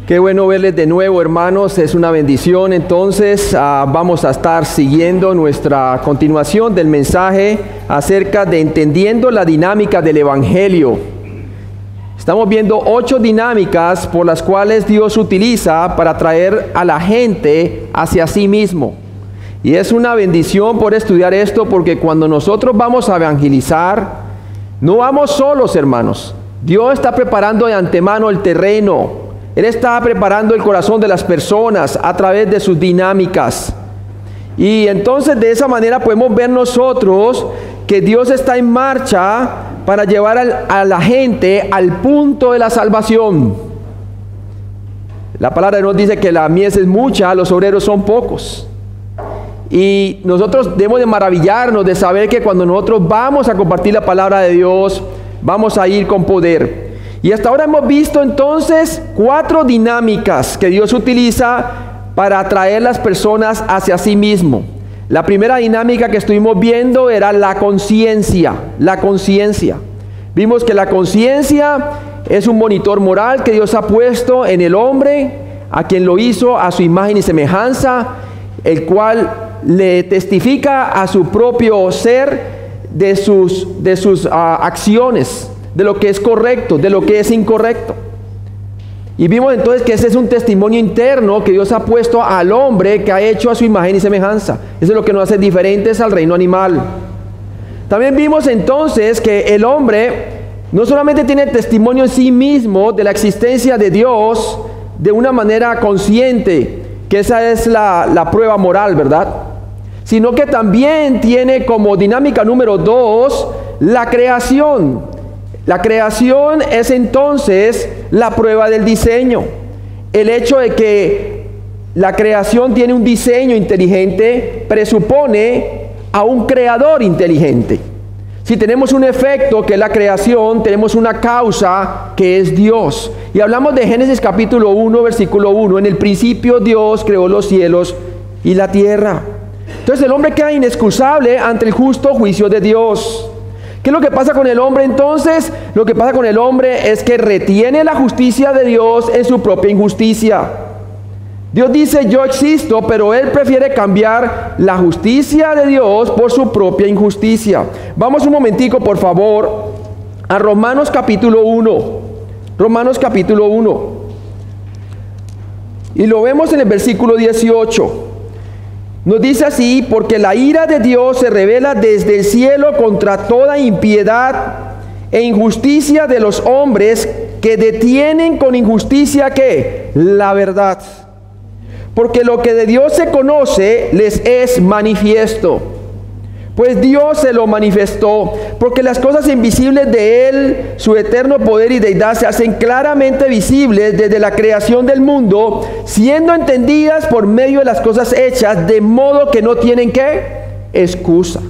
Qué bueno verles de nuevo, hermanos, es una bendición. Entonces vamos a estar siguiendo nuestra continuación del mensaje acerca de entendiendo la dinámica del Evangelio. Estamos viendo 8 dinámicas por las cuales Dios utiliza para traer a la gente hacia sí mismo. Y es una bendición por estudiar esto, porque cuando nosotros vamos a evangelizar, no vamos solos, hermanos. Dios está preparando de antemano el terreno. Él está preparando el corazón de las personas a través de sus dinámicas. Y entonces de esa manera podemos ver nosotros que Dios está en marcha para llevar a la gente al punto de la salvación. La palabra nos dice que la mies es mucha, los obreros son pocos. Y nosotros debemos de maravillarnos de saber que cuando nosotros vamos a compartir la palabra de Dios, vamos a ir con poder. Y hasta ahora hemos visto entonces 4 dinámicas que Dios utiliza para atraer las personas hacia sí mismo. La primera dinámica que estuvimos viendo era la conciencia. La conciencia. Vimos que la conciencia es un monitor moral que Dios ha puesto en el hombre, a quien lo hizo a su imagen y semejanza, el cual le testifica a su propio ser de sus acciones, de lo que es correcto, de lo que es incorrecto. Y vimos entonces que ese es un testimonio interno que Dios ha puesto al hombre, que ha hecho a su imagen y semejanza. Eso es lo que nos hace diferentes al reino animal. También vimos entonces que el hombre no solamente tiene testimonio en sí mismo de la existencia de Dios de una manera consciente, que esa es la prueba moral, ¿verdad? Sino que también tiene como dinámica número 2 la creación. La creación es entonces la prueba del diseño. El hecho de que la creación tiene un diseño inteligente presupone a un creador inteligente. Si tenemos un efecto que es la creación, tenemos una causa que es Dios. Y hablamos de Génesis capítulo 1, versículo 1. En el principio Dios creó los cielos y la tierra. Entonces el hombre queda inexcusable ante el justo juicio de Dios. ¿Qué es lo que pasa con el hombre entonces? Lo que pasa con el hombre es que retiene la justicia de Dios en su propia injusticia. Dios dice, yo existo, pero él prefiere cambiar la justicia de Dios por su propia injusticia. Vamos un momentico, por favor, a Romanos capítulo 1. Romanos capítulo 1. Y lo vemos en el versículo 18. Nos dice así: porque la ira de Dios se revela desde el cielo contra toda impiedad e injusticia de los hombres que detienen con injusticia ¿qué? La verdad. Porque lo que de Dios se conoce les es manifiesto, pues Dios se lo manifestó, porque las cosas invisibles de Él, su eterno poder y deidad, se hacen claramente visibles desde la creación del mundo, siendo entendidas por medio de las cosas hechas, de modo que no tienen ¿qué? Excusa.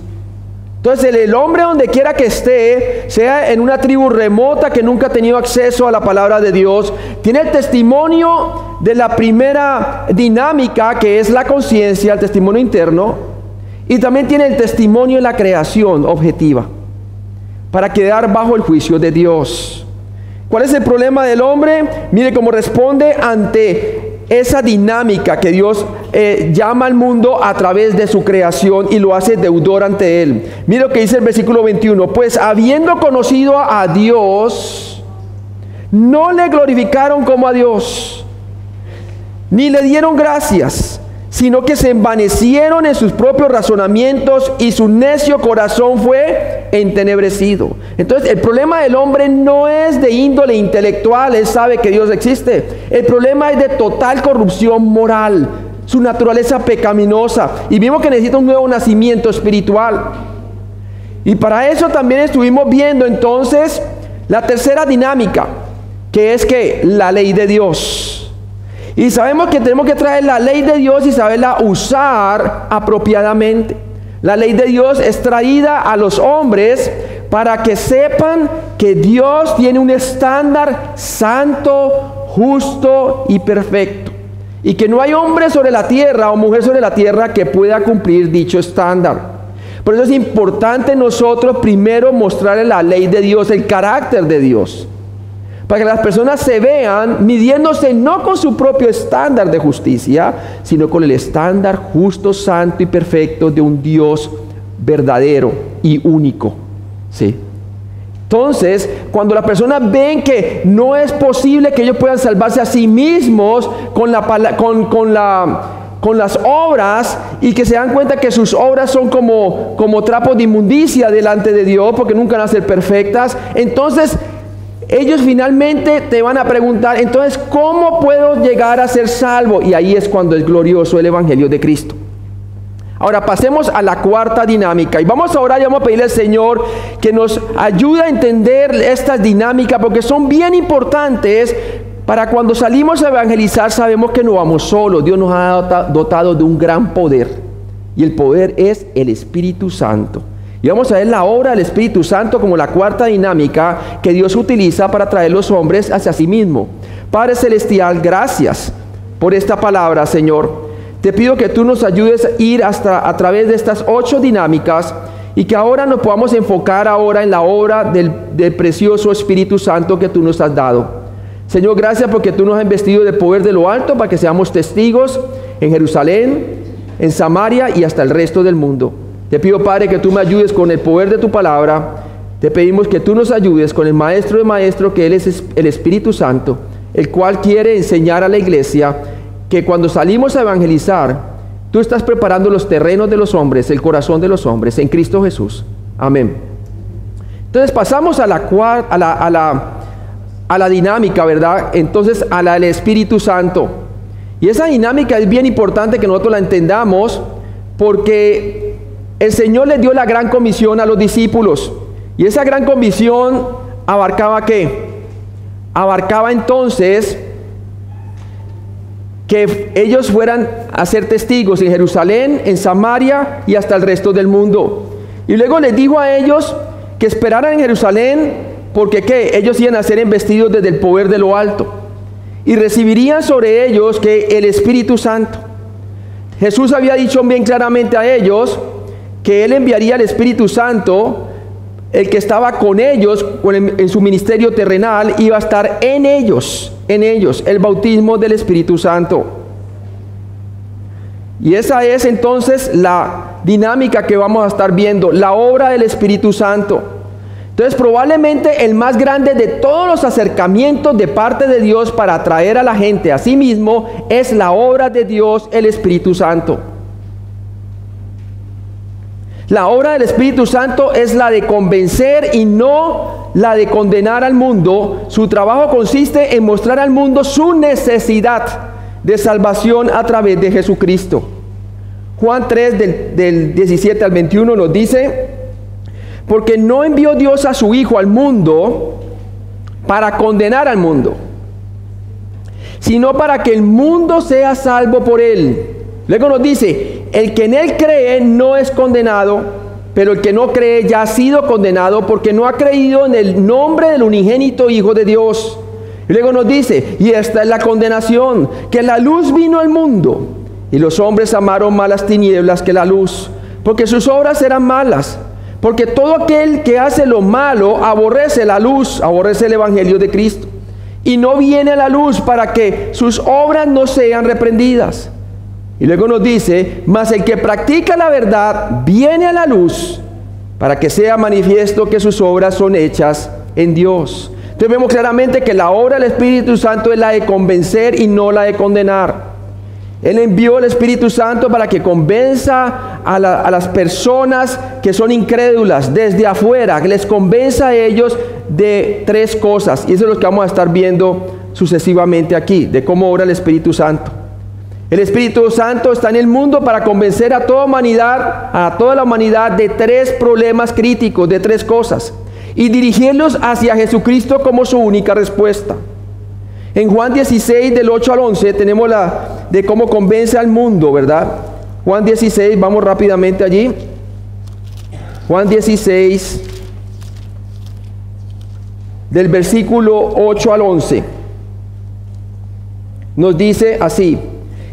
Entonces el hombre, donde quiera que esté, sea en una tribu remota que nunca ha tenido acceso a la palabra de Dios, tiene el testimonio de la primera dinámica, que es la conciencia, el testimonio interno. Y también tiene el testimonio de la creación objetiva, para quedar bajo el juicio de Dios. ¿Cuál es el problema del hombre? Mire cómo responde ante esa dinámica que Dios llama al mundo a través de su creación y lo hace deudor ante Él. Mire lo que dice el versículo 21. Pues habiendo conocido a Dios, no le glorificaron como a Dios, ni le dieron gracias, sino que se envanecieron en sus propios razonamientos y su necio corazón fue entenebrecido. Entonces el problema del hombre no es de índole intelectual, él sabe que Dios existe. El problema es de total corrupción moral, su naturaleza pecaminosa, y vimos que necesita un nuevo nacimiento espiritual. Y para eso también estuvimos viendo entonces la tercera dinámica, que es que la ley de Dios. Y sabemos que tenemos que traer la ley de Dios y saberla usar apropiadamente. La ley de Dios es traída a los hombres para que sepan que Dios tiene un estándar santo, justo y perfecto. Y que no hay hombre sobre la tierra o mujer sobre la tierra que pueda cumplir dicho estándar. Por eso es importante nosotros primero mostrarle la ley de Dios, el carácter de Dios. para que las personas se vean midiéndose no con su propio estándar de justicia, sino con el estándar justo, santo y perfecto de un Dios verdadero y único. ¿Sí? Entonces, cuando las personas ven que no es posible que ellos puedan salvarse a sí mismos con las obras, y que se dan cuenta que sus obras son como trapos de inmundicia delante de Dios, porque nunca van a ser perfectas, entonces ellos finalmente te van a preguntar, entonces, ¿cómo puedo llegar a ser salvo? Y ahí es cuando es glorioso el Evangelio de Cristo. Ahora pasemos a la cuarta dinámica, y vamos a orar y vamos a pedirle al Señor que nos ayude a entender estas dinámicas, porque son bien importantes para cuando salimos a evangelizar. Sabemos que no vamos solos. Dios nos ha dotado de un gran poder, y el poder es el Espíritu Santo. Y vamos a ver la obra del Espíritu Santo como la cuarta dinámica que Dios utiliza para traer los hombres hacia sí mismo. Padre Celestial, gracias por esta palabra, Señor. Te pido que tú nos ayudes a ir a través de estas 8 dinámicas, y que ahora nos podamos enfocar ahora en la obra del precioso Espíritu Santo que tú nos has dado. Señor, gracias porque tú nos has investido de poder de lo alto para que seamos testigos en Jerusalén, en Samaria y hasta el resto del mundo. Te pido, Padre, que tú me ayudes con el poder de tu palabra. Te pedimos que tú nos ayudes con el Maestro de Maestros, que Él es el Espíritu Santo, el cual quiere enseñar a la iglesia que cuando salimos a evangelizar, tú estás preparando los terrenos de los hombres, el corazón de los hombres, en Cristo Jesús. Amén. Entonces pasamos a la dinámica, ¿verdad? Entonces a la del Espíritu Santo. Y esa dinámica es bien importante que nosotros la entendamos, porque el Señor les dio la gran comisión a los discípulos. Y esa gran comisión abarcaba ¿qué? Abarcaba entonces que ellos fueran a ser testigos en Jerusalén, en Samaria y hasta el resto del mundo. Y luego les dijo a ellos que esperaran en Jerusalén, porque ¿qué? Ellos iban a ser investidos desde el poder de lo alto, y recibirían sobre ellos que el Espíritu Santo. Jesús había dicho bien claramente a ellos que Él enviaría el Espíritu Santo, el que estaba con ellos en su ministerio terrenal, iba a estar en ellos, el bautismo del Espíritu Santo. Y esa es entonces la dinámica que vamos a estar viendo, la obra del Espíritu Santo. Entonces, probablemente el más grande de todos los acercamientos de parte de Dios para atraer a la gente a sí mismo es la obra de Dios, el Espíritu Santo. La obra del Espíritu Santo es la de convencer y no la de condenar al mundo. Su trabajo consiste en mostrar al mundo su necesidad de salvación a través de Jesucristo. Juan 3 del 17 al 21 nos dice: porque no envió Dios a su Hijo al mundo para condenar al mundo, sino para que el mundo sea salvo por él. Luego nos dice: el que en él cree no es condenado, pero el que no cree ya ha sido condenado, porque no ha creído en el nombre del unigénito Hijo de Dios. Y luego nos dice: y esta es la condenación, que la luz vino al mundo, y los hombres amaron más las tinieblas que la luz, porque sus obras eran malas. Porque todo aquel que hace lo malo aborrece la luz, aborrece el Evangelio de Cristo, y no viene a la luz para que sus obras no sean reprendidas. Y luego nos dice: mas el que practica la verdad viene a la luz, para que sea manifiesto que sus obras son hechas en Dios. Entonces vemos claramente que la obra del Espíritu Santo es la de convencer y no la de condenar. Él envió el Espíritu Santo para que convenza a las personas que son incrédulas desde afuera, que les convenza a ellos de 3 cosas. Y eso es lo que vamos a estar viendo sucesivamente aquí, de cómo obra el Espíritu Santo. El Espíritu Santo está en el mundo para convencer a toda la humanidad de 3 problemas críticos, de 3 cosas, y dirigirlos hacia Jesucristo como su única respuesta. En Juan 16, del 8 al 11, tenemos la de cómo convence al mundo, ¿verdad? Juan 16, vamos rápidamente allí. Juan 16, del versículo 8 al 11. Nos dice así: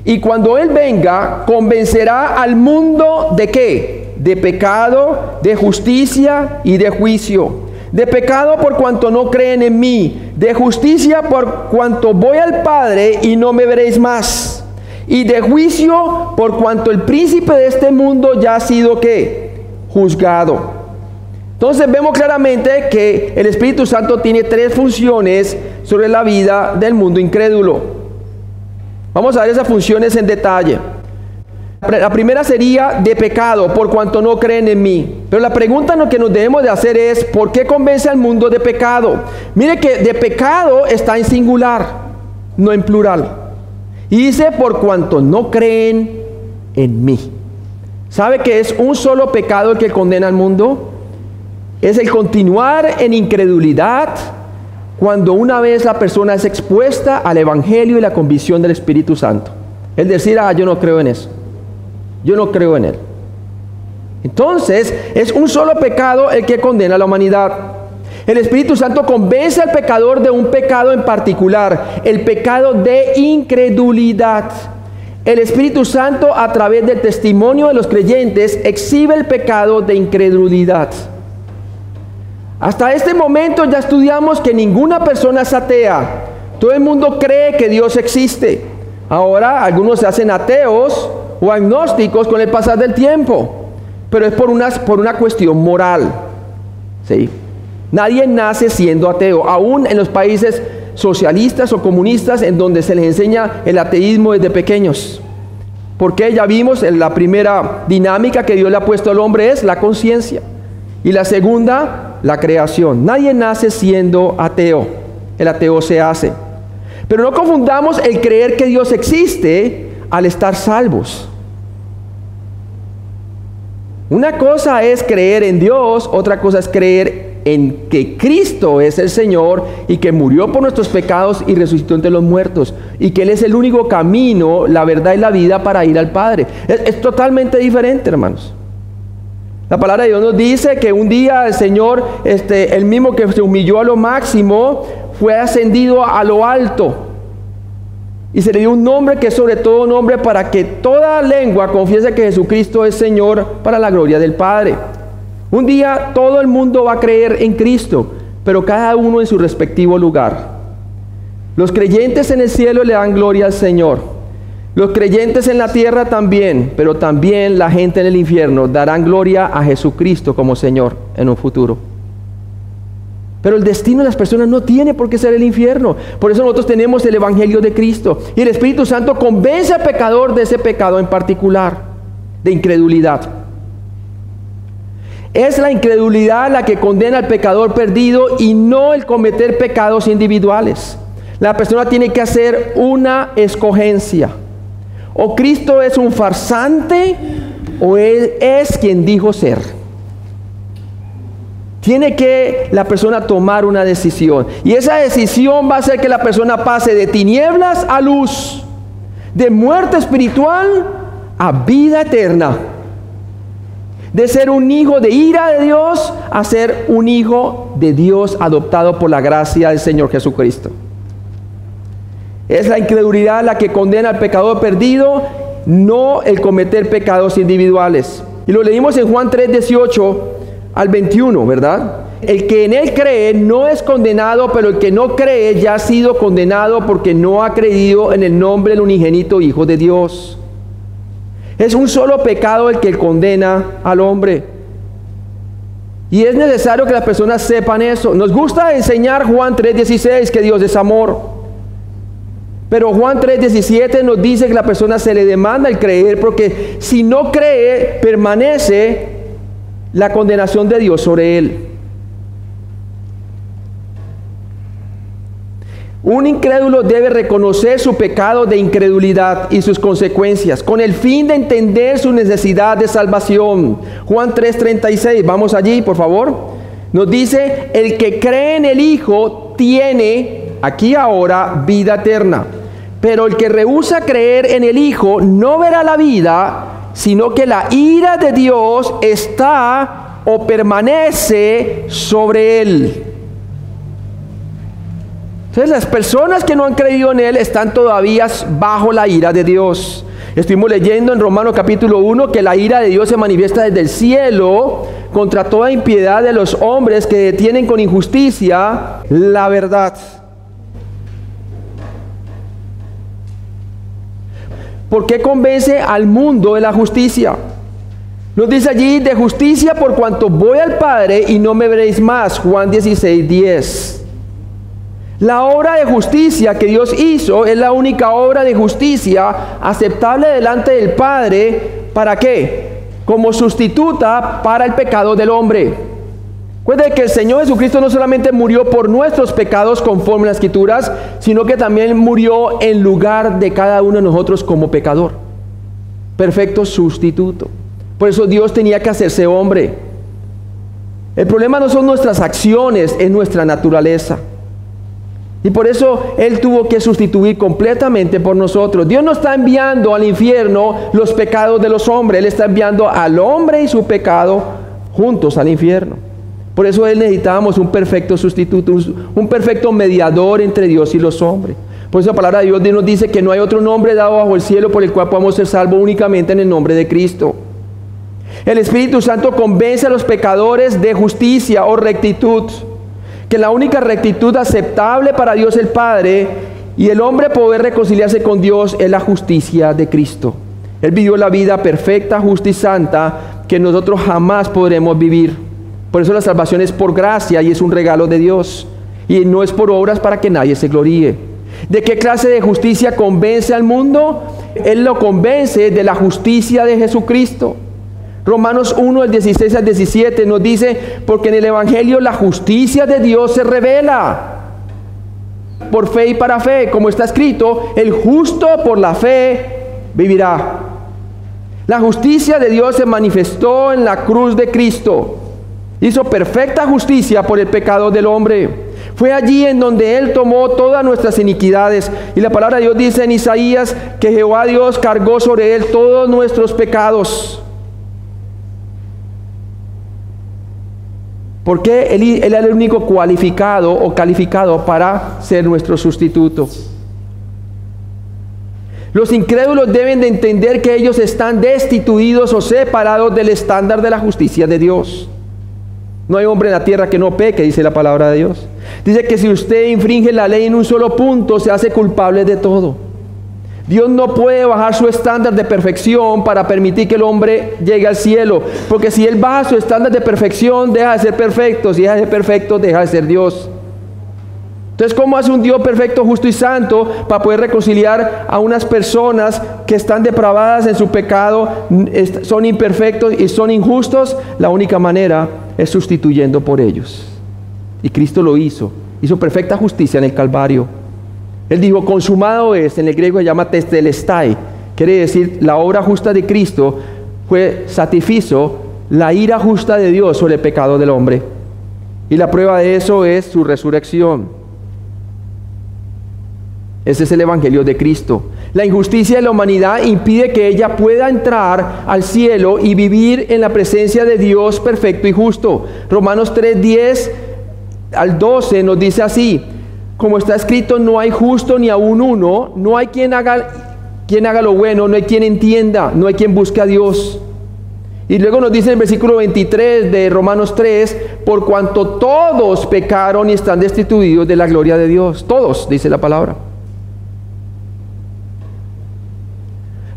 y cuando Él venga, convencerá al mundo ¿de qué? De pecado, de justicia y de juicio. De pecado por cuanto no creen en mí, de justicia por cuanto voy al Padre y no me veréis más, y de juicio por cuanto el príncipe de este mundo ya ha sido ¿qué? Juzgado. Entonces vemos claramente que el Espíritu Santo tiene tres funciones sobre la vida del mundo incrédulo. Vamos a ver esas funciones en detalle. La primera sería de pecado, por cuanto no creen en mí. Pero la pregunta que nos debemos de hacer es, ¿por qué convence al mundo de pecado? Mire que de pecado está en singular, no en plural. Y dice, por cuanto no creen en mí. ¿Sabe que es un solo pecado el que condena al mundo? Es el continuar en incredulidad cuando una vez la persona es expuesta al Evangelio y la convicción del Espíritu Santo. Es decir, yo no creo en eso. Yo no creo en él. Entonces, es un solo pecado el que condena a la humanidad. El Espíritu Santo convence al pecador de un pecado en particular, el pecado de incredulidad. El Espíritu Santo, a través del testimonio de los creyentes, exhibe el pecado de incredulidad. Hasta este momento ya estudiamos que ninguna persona es atea. Todo el mundo cree que Dios existe. Ahora algunos se hacen ateos o agnósticos con el pasar del tiempo, pero es por una cuestión moral. ¿Sí? Nadie nace siendo ateo, aún en los países socialistas o comunistas en donde se les enseña el ateísmo desde pequeños. Porque ya vimos la primera dinámica que Dios le ha puesto al hombre es la conciencia, y la segunda, la creación. Nadie nace siendo ateo, el ateo se hace. Pero no confundamos el creer que Dios existe al estar salvos. Una cosa es creer en Dios, otra cosa es creer en que Cristo es el Señor y que murió por nuestros pecados y resucitó entre los muertos, y que Él es el único camino, la verdad y la vida para ir al Padre. Es totalmente diferente, hermanos. La palabra de Dios nos dice que un día el Señor, el mismo que se humilló a lo máximo, fue ascendido a lo alto. Y se le dio un nombre que es sobre todo nombre, para que toda lengua confiese que Jesucristo es Señor, para la gloria del Padre. Un día todo el mundo va a creer en Cristo, pero cada uno en su respectivo lugar. Los creyentes en el cielo le dan gloria al Señor. Los creyentes en la tierra también, pero también la gente en el infierno darán gloria a Jesucristo como Señor en un futuro. Pero el destino de las personas no tiene por qué ser el infierno. Por eso nosotros tenemos el Evangelio de Cristo. Y el Espíritu Santo convence al pecador de ese pecado en particular, de incredulidad. Es la incredulidad la que condena al pecador perdido y no el cometer pecados individuales. La persona tiene que hacer una escogencia. O Cristo es un farsante o Él es quien dijo ser. Tiene que la persona tomar una decisión. Y esa decisión va a hacer que la persona pase de tinieblas a luz, de muerte espiritual a vida eterna. De ser un hijo de ira de Dios a ser un hijo de Dios adoptado por la gracia del Señor Jesucristo. Es la incredulidad la que condena al pecador perdido, no el cometer pecados individuales. Y lo leímos en Juan 3:18 al 21, ¿verdad? El que en él cree no es condenado, pero el que no cree ya ha sido condenado porque no ha creído en el nombre del unigénito Hijo de Dios. Es un solo pecado el que condena al hombre. Y es necesario que las personas sepan eso. Nos gusta enseñar Juan 3:16 que Dios es amor. Pero Juan 3:17 nos dice que a la persona se le demanda el creer, porque si no cree, permanece la condenación de Dios sobre él. Un incrédulo debe reconocer su pecado de incredulidad y sus consecuencias, con el fin de entender su necesidad de salvación. Juan 3:36, vamos allí, por favor. Nos dice, el que cree en el Hijo tiene aquí ahora vida eterna. Pero el que rehúsa creer en el Hijo no verá la vida, sino que la ira de Dios está o permanece sobre él. Entonces las personas que no han creído en Él están todavía bajo la ira de Dios. Estuvimos leyendo en Romanos capítulo 1 que la ira de Dios se manifiesta desde el cielo contra toda impiedad de los hombres que detienen con injusticia la verdad. ¿Por qué convence al mundo de la justicia? Nos dice allí, de justicia por cuanto voy al Padre y no me veréis más. Juan 16:10. La obra de justicia que Dios hizo es la única obra de justicia aceptable delante del Padre. ¿Para qué? Como sustituta para el pecado del hombre. Recuerde que el Señor Jesucristo no solamente murió por nuestros pecados conforme a las Escrituras, sino que también murió en lugar de cada uno de nosotros como pecador. Perfecto sustituto. Por eso Dios tenía que hacerse hombre. El problema no son nuestras acciones, es nuestra naturaleza. Y por eso Él tuvo que sustituir completamente por nosotros. Dios no está enviando al infierno los pecados de los hombres. Él está enviando al hombre y su pecado juntos al infierno. Por eso necesitábamos un perfecto sustituto, un perfecto mediador entre Dios y los hombres. Por eso la palabra de Dios nos dice que no hay otro nombre dado bajo el cielo por el cual podamos ser salvos únicamente en el nombre de Cristo. El Espíritu Santo convence a los pecadores de justicia o rectitud. Que la única rectitud aceptable para Dios el Padre y el hombre poder reconciliarse con Dios es la justicia de Cristo. Él vivió la vida perfecta, justa y santa que nosotros jamás podremos vivir. Por eso la salvación es por gracia y es un regalo de Dios. Y no es por obras para que nadie se gloríe. ¿De qué clase de justicia convence al mundo? Él lo convence de la justicia de Jesucristo. Romanos 1, del 16 al 17 nos dice, porque en el Evangelio la justicia de Dios se revela por fe y para fe, como está escrito, el justo por la fe vivirá. La justicia de Dios se manifestó en la cruz de Cristo. Hizo perfecta justicia por el pecado del hombre. Fue allí en donde Él tomó todas nuestras iniquidades. Y la palabra de Dios dice en Isaías que Jehová Dios cargó sobre Él todos nuestros pecados. Porque Él era el único cualificado o calificado para ser nuestro sustituto. Los incrédulos deben de entender que ellos están destituidos o separados del estándar de la justicia de Dios. No hay hombre en la tierra que no peque, dice la palabra de Dios. Dice que si usted infringe la ley en un solo punto, se hace culpable de todo. Dios no puede bajar su estándar de perfección para permitir que el hombre llegue al cielo. Porque si Él baja su estándar de perfección, deja de ser perfecto. Si deja de ser perfecto, deja de ser Dios. Entonces, ¿cómo hace un Dios perfecto, justo y santo para poder reconciliar a unas personas que están depravadas en su pecado, son imperfectos y son injustos? La única manera es sustituyendo por ellos. Y Cristo lo hizo. Hizo perfecta justicia en el Calvario. Él dijo, consumado es, en el griego se llama tetelestai, quiere decir, la obra justa de Cristo satisfizo la ira justa de Dios sobre el pecado del hombre. Y la prueba de eso es su resurrección. Ese es el Evangelio de Cristo. La injusticia de la humanidad impide que ella pueda entrar al cielo y vivir en la presencia de Dios perfecto y justo. Romanos 3:10 al 12 nos dice así, como está escrito, no hay justo ni aun uno, no hay quien haga lo bueno, no hay quien entienda, no hay quien busque a Dios. Y luego nos dice en el versículo 23 de Romanos 3, por cuanto todos pecaron y están destituidos de la gloria de Dios. Todos, dice la palabra.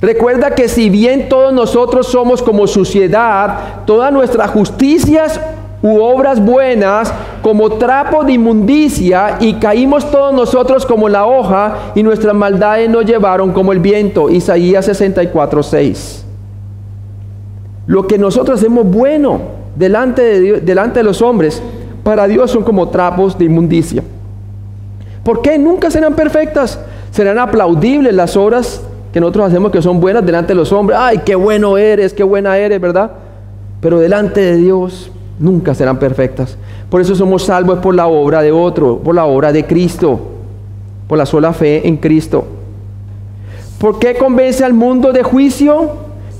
Recuerda que si bien todos nosotros somos como suciedad, todas nuestras justicias u obras buenas como trapo de inmundicia, y caímos todos nosotros como la hoja, y nuestras maldades nos llevaron como el viento. Isaías 64:6. Lo que nosotros hacemos bueno delante de Dios, delante de los hombres, para Dios son como trapos de inmundicia. ¿Por qué? Nunca serán perfectas. Serán aplaudibles las obras que nosotros hacemos que son buenas delante de los hombres. ¡Ay, qué bueno eres, qué buena eres!, ¿verdad? Pero delante de Dios nunca serán perfectas. Por eso somos salvos por la obra de otro, por la obra de Cristo, por la sola fe en Cristo. ¿Por qué convence al mundo de juicio?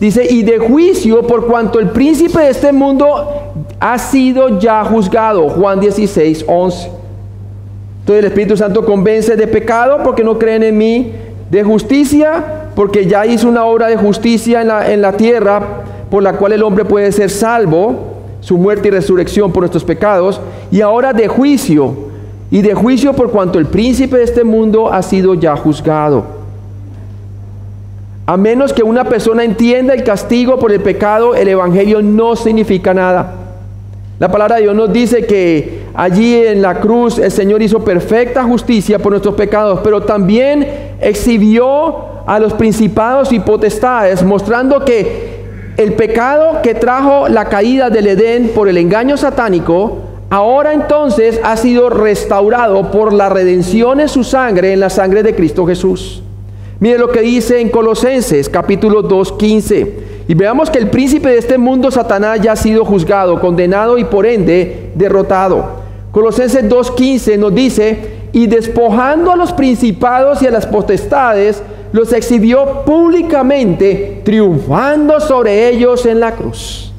Dice, y de juicio por cuanto el príncipe de este mundo ha sido ya juzgado. Juan 16:11. Entonces el Espíritu Santo convence de pecado porque no creen en mí, de justicia porque ya hizo una obra de justicia en la tierra por la cual el hombre puede ser salvo, su muerte y resurrección por nuestros pecados, y ahora de juicio, y de juicio por cuanto el príncipe de este mundo ha sido ya juzgado. A menos que una persona entienda el castigo por el pecado, el evangelio no significa nada. La palabra de Dios nos dice que allí en la cruz el Señor hizo perfecta justicia por nuestros pecados, pero también exhibió a los principados y potestades, mostrando que el pecado que trajo la caída del Edén por el engaño satánico, ahora entonces ha sido restaurado por la redención en su sangre, en la sangre de Cristo Jesús. Mire lo que dice en Colosenses capítulo 2:15. Y veamos que el príncipe de este mundo, Satanás, ya ha sido juzgado, condenado y por ende derrotado. Colosenses 2:15 nos dice: y despojando a los principados y a las potestades, los exhibió públicamente, triunfando sobre ellos en la cruz.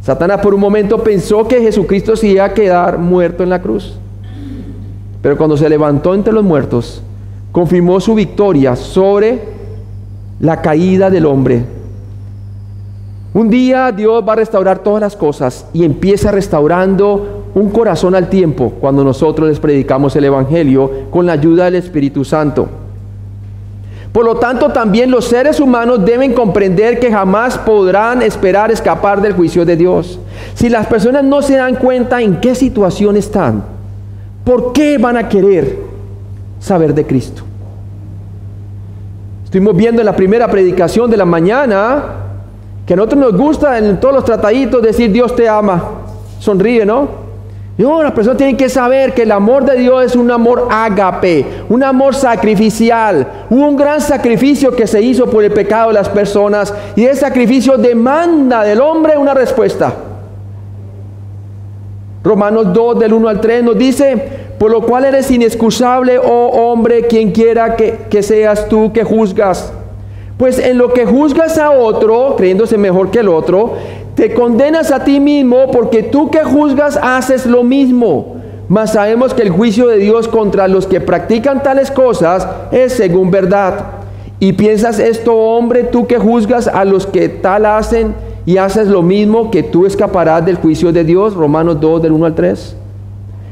Satanás por un momento pensó que Jesucristo se iba a quedar muerto en la cruz. Pero cuando se levantó entre los muertos, confirmó su victoria sobre la caída del hombre. Un día Dios va a restaurar todas las cosas y empieza restaurando un corazón al tiempo cuando nosotros les predicamos el Evangelio con la ayuda del Espíritu Santo. Por lo tanto, también los seres humanos deben comprender que jamás podrán esperar escapar del juicio de Dios. Si las personas no se dan cuenta en qué situación están, ¿por qué van a querer saber de Cristo? Estuvimos viendo en la primera predicación de la mañana que a nosotros nos gusta en todos los trataditos decir Dios te ama. Sonríe, ¿no? No, las personas tienen que saber que el amor de Dios es un amor ágape, un amor sacrificial. Hubo un gran sacrificio que se hizo por el pecado de las personas y ese sacrificio demanda del hombre una respuesta. Romanos 2 del 1 al 3 nos dice: por lo cual eres inexcusable, oh hombre, quien quiera que seas tú que juzgas. Pues en lo que juzgas a otro, creyéndose mejor que el otro, te condenas a ti mismo, porque tú que juzgas haces lo mismo. Mas sabemos que el juicio de Dios contra los que practican tales cosas es según verdad. Y piensas esto, hombre, tú que juzgas a los que tal hacen y haces lo mismo, que tú escaparás del juicio de Dios. Romanos 2 del 1 al 3.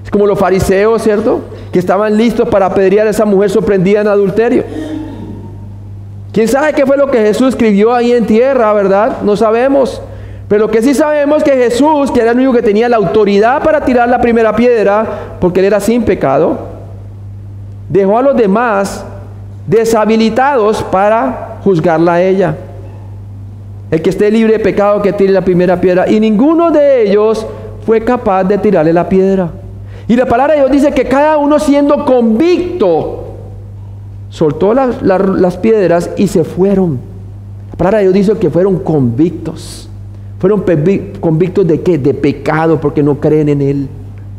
Es como los fariseos, ¿cierto?, que estaban listos para apedrear a esa mujer sorprendida en adulterio. ¿Quién sabe qué fue lo que Jesús escribió ahí en tierra, verdad? No sabemos. Pero lo que sí sabemos es que Jesús, que era el único que tenía la autoridad para tirar la primera piedra, porque él era sin pecado, dejó a los demás deshabilitados para juzgarla a ella. El que esté libre de pecado, que tire la primera piedra. Y ninguno de ellos fue capaz de tirarle la piedra. Y la palabra de Dios dice que cada uno, siendo convicto, soltó las piedras y se fueron. La palabra de Dios dice que fueron convictos. Fueron convictos ¿de qué? De pecado, porque no creen en Él.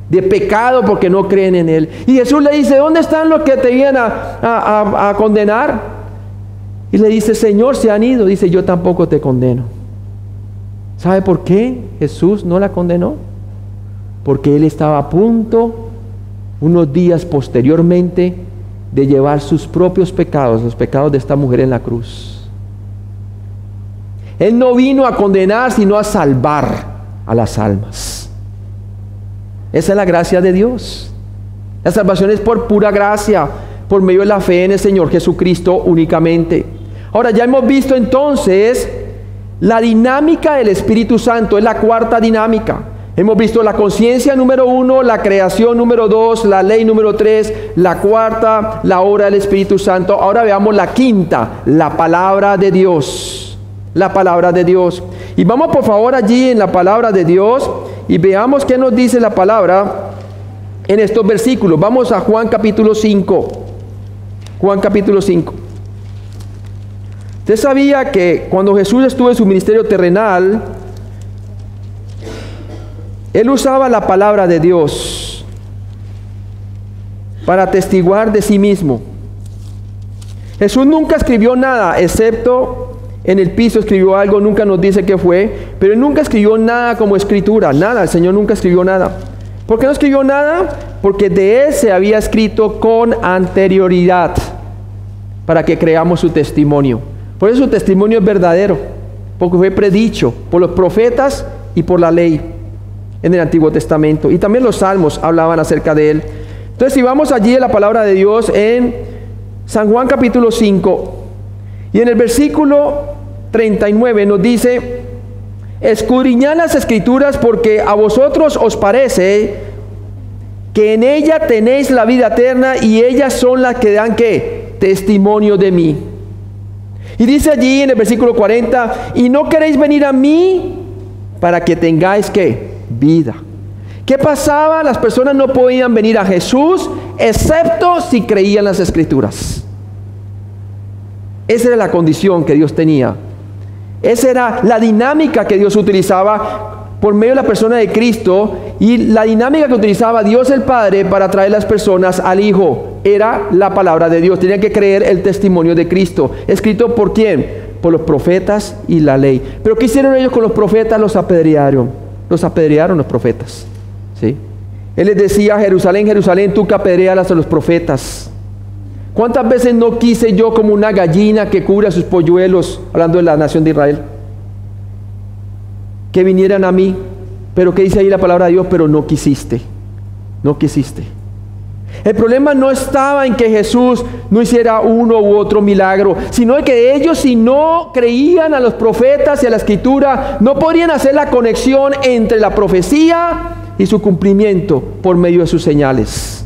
De pecado, porque no creen en Él. Y Jesús le dice: ¿dónde están los que te iban a condenar? Y le dice: Señor, se han ido. Dice: yo tampoco te condeno. ¿Sabe por qué Jesús no la condenó? Porque Él estaba a punto, unos días posteriormente, de llevar sus propios pecados, los pecados de esta mujer, en la cruz. Él no vino a condenar, sino a salvar a las almas. Esa es la gracia de Dios. La salvación es por pura gracia, por medio de la fe en el Señor Jesucristo únicamente. Ahora, ya hemos visto entonces la dinámica del Espíritu Santo. Es la cuarta dinámica. Hemos visto la conciencia número 1, la creación número 2, la ley número 3, la cuarta, la obra del Espíritu Santo. Ahora veamos la quinta, la palabra de Dios. La palabra de Dios. Y vamos por favor allí en la palabra de Dios y veamos qué nos dice la palabra en estos versículos. Vamos a Juan capítulo 5. Juan capítulo 5. Usted sabía que cuando Jesús estuvo en su ministerio terrenal, Él usaba la palabra de Dios para atestiguar de sí mismo. Jesús nunca escribió nada, excepto en el piso escribió algo, nunca nos dice qué fue, pero Él nunca escribió nada como escritura, nada. El Señor nunca escribió nada. ¿Por qué no escribió nada? Porque de Él se había escrito con anterioridad, para que creamos su testimonio. Por eso su testimonio es verdadero, porque fue predicho por los profetas y por la ley en el Antiguo Testamento. Y también los salmos hablaban acerca de Él. Entonces, si vamos allí a la palabra de Dios en San Juan capítulo 5, Y en el versículo 39 nos dice: escudriñad las Escrituras, porque a vosotros os parece que en ella tenéis la vida eterna, y ellas son las que dan ¿qué? Testimonio de mí. Y dice allí en el versículo 40: y no queréis venir a mí para que tengáis ¿qué? Vida. ¿Qué pasaba? Las personas no podían venir a Jesús excepto si creían las Escrituras. Esa era la condición que Dios tenía. Esa era la dinámica que Dios utilizaba por medio de la persona de Cristo, y la dinámica que utilizaba Dios el Padre para traer las personas al Hijo era la palabra de Dios. Tenían que creer el testimonio de Cristo. ¿Escrito por quién? Por los profetas y la ley. ¿Pero qué hicieron ellos con los profetas? Los apedrearon. Los apedrearon los profetas. ¿Sí? Él les decía: Jerusalén, Jerusalén, tú que apedreas a los profetas. ¿Cuántas veces no quise yo, como una gallina que cubre a sus polluelos, hablando de la nación de Israel, que vinieran a mí? Pero ¿qué dice ahí la palabra de Dios? Pero no quisiste. No quisiste. El problema no estaba en que Jesús no hiciera uno u otro milagro, sino en que ellos, si no creían a los profetas y a la Escritura, no podrían hacer la conexión entre la profecía y su cumplimiento por medio de sus señales.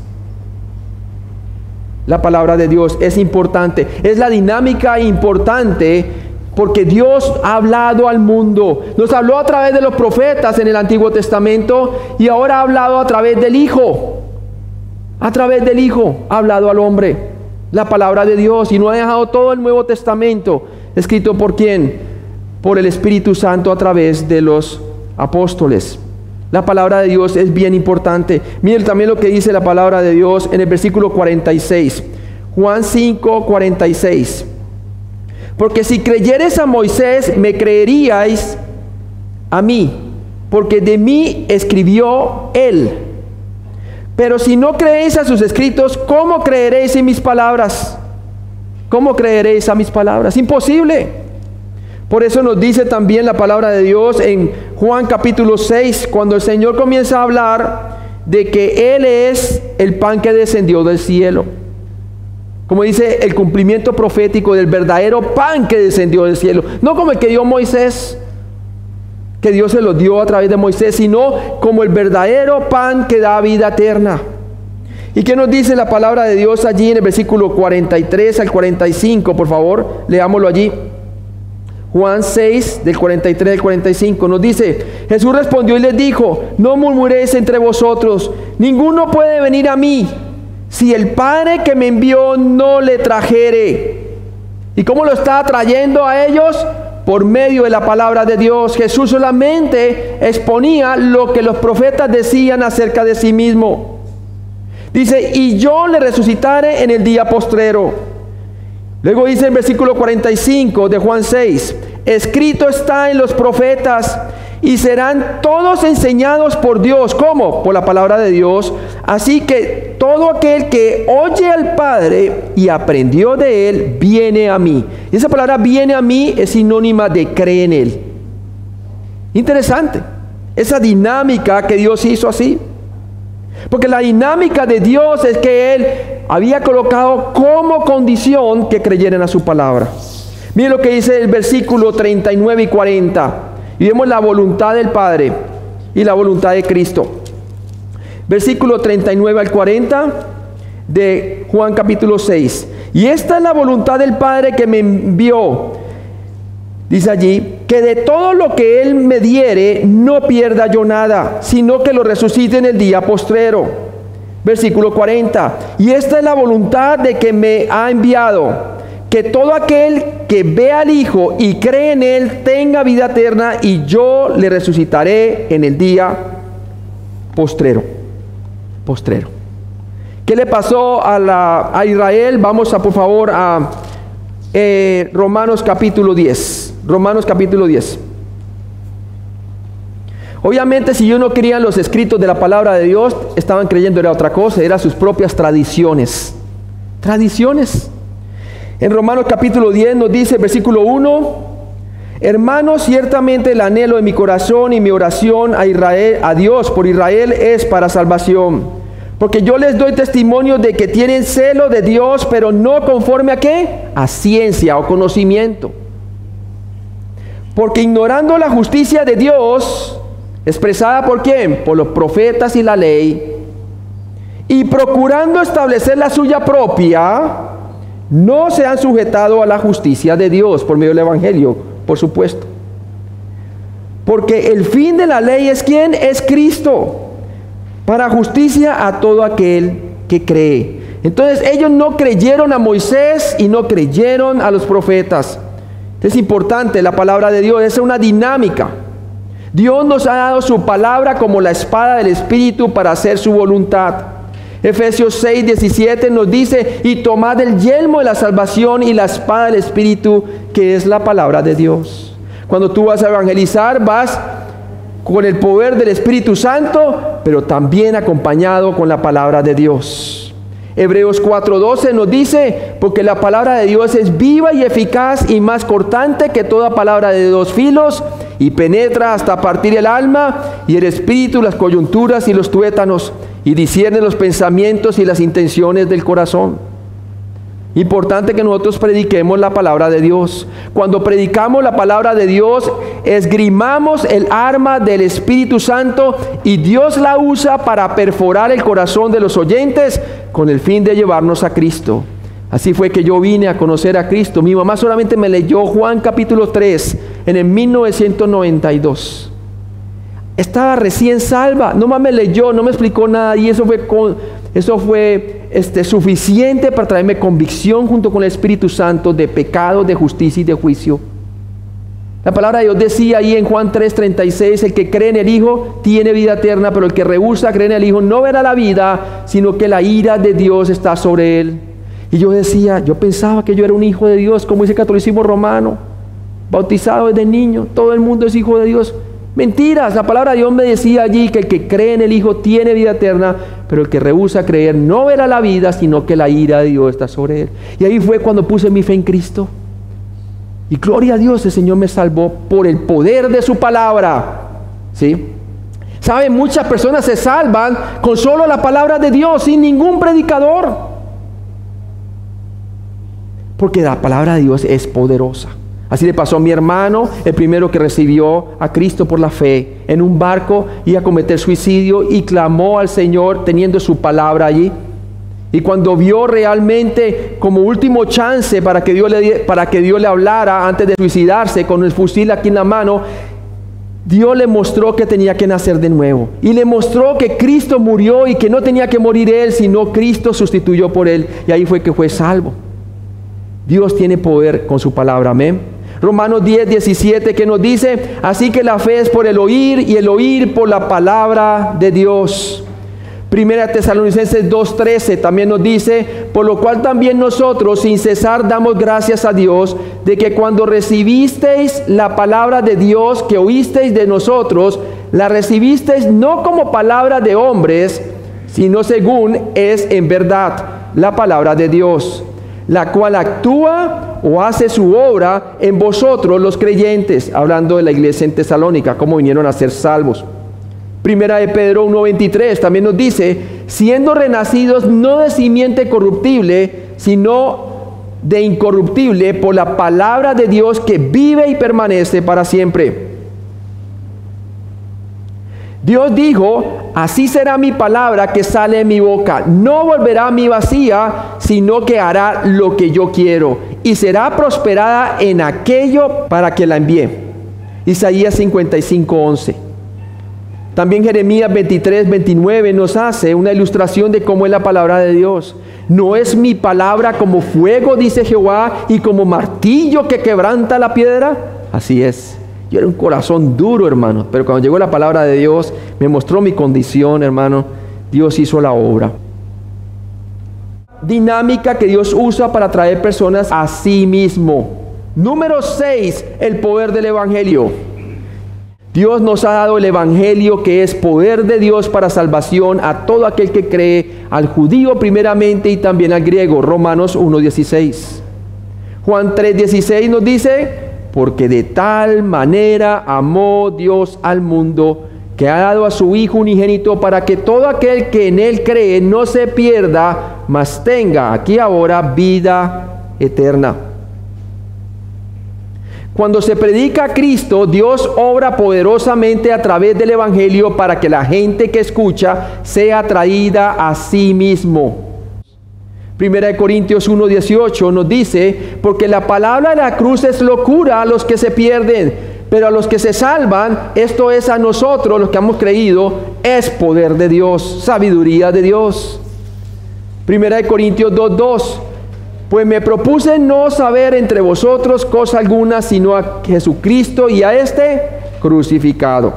La palabra de Dios es importante, es la dinámica importante, porque Dios ha hablado al mundo. Nos habló a través de los profetas en el Antiguo Testamento, y ahora ha hablado a través del Hijo. A través del Hijo ha hablado al hombre la palabra de Dios, y no ha dejado todo el Nuevo Testamento escrito ¿por quién? Por el Espíritu Santo a través de los apóstoles. La palabra de Dios es bien importante. Miren también lo que dice la palabra de Dios en el versículo 46. Juan 5, 46. Porque si creyereis a Moisés, me creeríais a mí, porque de mí escribió él. Pero si no creéis a sus escritos, ¿cómo creeréis en mis palabras? ¿Cómo creeréis a mis palabras? Imposible. Por eso nos dice también la palabra de Dios en Juan capítulo 6, cuando el Señor comienza a hablar de que Él es el pan que descendió del cielo. Como dice, el cumplimiento profético del verdadero pan que descendió del cielo. No como el que dio Moisés, que Dios se lo dio a través de Moisés, sino como el verdadero pan que da vida eterna. ¿Y qué nos dice la palabra de Dios allí en el versículo 43 al 45? Por favor, leámoslo allí. Juan 6, del 43 al 45, nos dice: Jesús respondió y les dijo: no murmuréis entre vosotros, ninguno puede venir a mí si el Padre que me envió no le trajere. ¿Y cómo lo está trayendo a ellos? Por medio de la palabra de Dios. Jesús solamente exponía lo que los profetas decían acerca de sí mismo. Dice: y yo le resucitaré en el día postrero. Luego dice en versículo 45 de Juan 6: escrito está en los profetas, y serán todos enseñados por Dios. ¿Cómo? Por la palabra de Dios. Así que todo aquel que oye al Padre y aprendió de Él, viene a mí. Y esa palabra viene a mí es sinónima de cree en Él. Interesante. Esa dinámica que Dios hizo así. Porque la dinámica de Dios es que Él había colocado como condición que creyeran a su palabra. Miren lo que dice el versículo 39 y 40. Y vemos la voluntad del Padre y la voluntad de Cristo. Versículo 39 al 40 de Juan capítulo 6. Y esta es la voluntad del Padre que me envió. Dice allí, que de todo lo que Él me diere, no pierda yo nada, sino que lo resucite en el día postrero. Versículo 40. Y esta es la voluntad de que me ha enviado, que todo aquel que ve al Hijo y cree en Él tenga vida eterna, y yo le resucitaré en el día postrero. Postrero. ¿Qué le pasó a Israel? Vamos por favor a Romanos capítulo 10. Romanos capítulo 10. Obviamente, si ellos no creían los escritos de la palabra de Dios, estaban creyendo era otra cosa, eran sus propias tradiciones. Tradiciones. En Romanos capítulo 10 nos dice, versículo 1: hermanos, ciertamente el anhelo de mi corazón y mi oración a Dios por Israel es para salvación. Porque yo les doy testimonio de que tienen celo de Dios, pero no conforme a ¿qué? A ciencia o conocimiento. Porque ignorando la justicia de Dios, expresada ¿por quién? Por los profetas y la ley, y procurando establecer la suya propia, no se han sujetado a la justicia de Dios por medio del Evangelio, por supuesto. Porque el fin de la ley es ¿quién? Es Cristo, para justicia a todo aquel que cree. Entonces ellos no creyeron a Moisés y no creyeron a los profetas. Es importante la palabra de Dios, es una dinámica. Dios nos ha dado su palabra como la espada del Espíritu para hacer su voluntad. Efesios 6:17 nos dice: y tomad el yelmo de la salvación y la espada del Espíritu, que es la palabra de Dios. Cuando tú vas a evangelizar, vas con el poder del Espíritu Santo, pero también acompañado con la palabra de Dios. Hebreos 4:12 nos dice: porque la palabra de Dios es viva y eficaz y más cortante que toda palabra de dos filos, y penetra hasta partir el alma y el espíritu, las coyunturas y los tuétanos, y discierne los pensamientos y las intenciones del corazón. Importante que nosotros prediquemos la palabra de Dios. Cuando predicamos la palabra de Dios, esgrimamos el arma del Espíritu Santo y Dios la usa para perforar el corazón de los oyentes con el fin de llevarnos a Cristo. Así fue que yo vine a conocer a Cristo. Mi mamá solamente me leyó Juan capítulo 3 en el 1992. Estaba recién salva, no más me leyó, no me explicó nada, y eso fue suficiente para traerme convicción junto con el Espíritu Santo de pecado, de justicia y de juicio. La palabra de Dios decía ahí en Juan 3:36: el que cree en el Hijo tiene vida eterna, pero el que rehúsa creer en el Hijo no verá la vida, sino que la ira de Dios está sobre él. Y yo decía, yo pensaba que yo era un hijo de Dios, como dice el catolicismo romano, bautizado desde niño, todo el mundo es hijo de Dios. Mentiras, la palabra de Dios me decía allí que el que cree en el Hijo tiene vida eterna, pero el que rehúsa creer no verá la vida, sino que la ira de Dios está sobre él. Y ahí fue cuando puse mi fe en Cristo. Y gloria a Dios, el Señor me salvó por el poder de su palabra. ¿Sí? ¿Saben? Muchas personas se salvan con solo la palabra de Dios, sin ningún predicador. Porque la palabra de Dios es poderosa. Así le pasó a mi hermano, el primero que recibió a Cristo por la fe, en un barco, iba a cometer suicidio y clamó al Señor teniendo su palabra allí. Y cuando vio realmente como último chance para que Dios le hablara antes de suicidarse con el fusil aquí en la mano, Dios le mostró que tenía que nacer de nuevo. Y le mostró que Cristo murió y que no tenía que morir él, sino Cristo sustituyó por él. Y ahí fue que fue salvo. Dios tiene poder con su palabra, amén. Romanos 10:17 que nos dice: así que la fe es por el oír y el oír por la palabra de Dios. Primera Tesalonicenses 2:13 también nos dice: por lo cual también nosotros sin cesar damos gracias a Dios de que cuando recibisteis la palabra de Dios que oísteis de nosotros, la recibisteis no como palabra de hombres, sino según es en verdad la palabra de Dios, la cual actúa o hace su obra en vosotros los creyentes, hablando de la iglesia en Tesalónica, cómo vinieron a ser salvos. Primera de Pedro 1:23 también nos dice: siendo renacidos no de simiente corruptible, sino de incorruptible, por la palabra de Dios que vive y permanece para siempre. Dios dijo: así será mi palabra que sale de mi boca, no volverá a mí vacía, sino que hará lo que yo quiero, y será prosperada en aquello para que la envíe. Isaías 55:11. También Jeremías 23:29 nos hace una ilustración de cómo es la palabra de Dios. No es mi palabra como fuego, dice Jehová, y como martillo que quebranta la piedra. Así es. Yo era un corazón duro, hermano, pero cuando llegó la palabra de Dios, me mostró mi condición, hermano. Dios hizo la obra. Dinámica que Dios usa para traer personas a sí mismo. Número 6, el poder del Evangelio. Dios nos ha dado el Evangelio, que es poder de Dios para salvación a todo aquel que cree, al judío primeramente y también al griego. Romanos 1:16. Juan 3:16 nos dice: porque de tal manera amó Dios al mundo que ha dado a su Hijo unigénito para que todo aquel que en Él cree no se pierda, mas tenga aquí ahora vida eterna. Cuando se predica a Cristo, Dios obra poderosamente a través del Evangelio para que la gente que escucha sea atraída a sí mismo. 1 Corintios 1:18 nos dice, porque la palabra de la cruz es locura a los que se pierden, pero a los que se salvan, esto es a nosotros los que hemos creído, es poder de Dios, sabiduría de Dios. 1 Corintios 2:2, pues me propuse no saber entre vosotros cosa alguna, sino a Jesucristo y a este crucificado.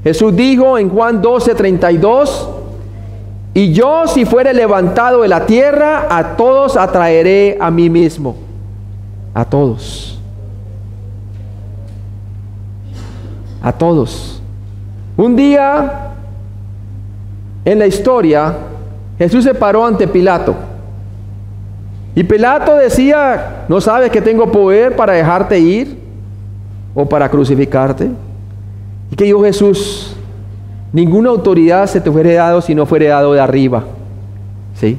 Jesús dijo en Juan 12:32, y yo, si fuere levantado de la tierra, a todos atraeré a mí mismo. A todos. A todos. Un día en la historia, Jesús se paró ante Pilato. Y Pilato decía, ¿no sabes que tengo poder para dejarte ir o para crucificarte? ¿Y qué dijo Jesús? Ninguna autoridad se te fuere dado si no fuere dado de arriba. ¿Sí?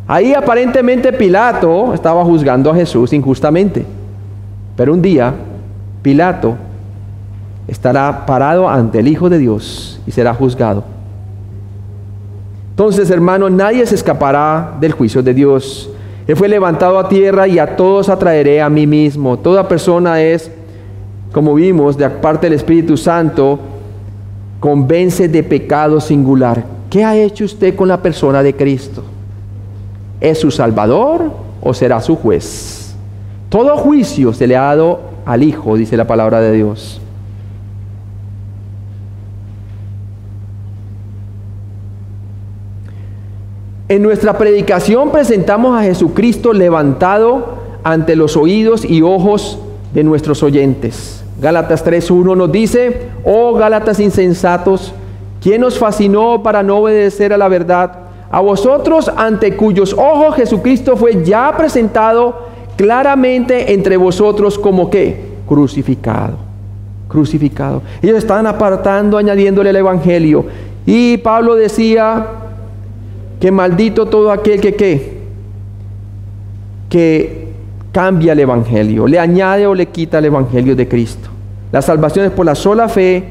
Ahí aparentemente Pilato estaba juzgando a Jesús injustamente. Pero un día Pilato estará parado ante el Hijo de Dios y será juzgado. Entonces, hermanos, nadie se escapará del juicio de Dios. Él fue levantado a tierra y a todos atraeré a mí mismo. Toda persona es, como vimos, de parte del Espíritu Santo, convence de pecado singular. ¿Qué ha hecho usted con la persona de Cristo? ¿Es su Salvador o será su juez? Todo juicio se le ha dado al Hijo, dice la palabra de Dios. En nuestra predicación presentamos a Jesucristo levantado ante los oídos y ojos de nuestros oyentes. Gálatas 3:1 nos dice, oh Gálatas insensatos, ¿quién os fascinó para no obedecer a la verdad? A vosotros, ante cuyos ojos Jesucristo fue ya presentado claramente entre vosotros como ¿qué? Crucificado. Crucificado. Ellos estaban apartando, añadiéndole el Evangelio. Y Pablo decía que maldito todo aquel que cambia el Evangelio, le añade o le quita el Evangelio de Cristo. La salvación es por la sola fe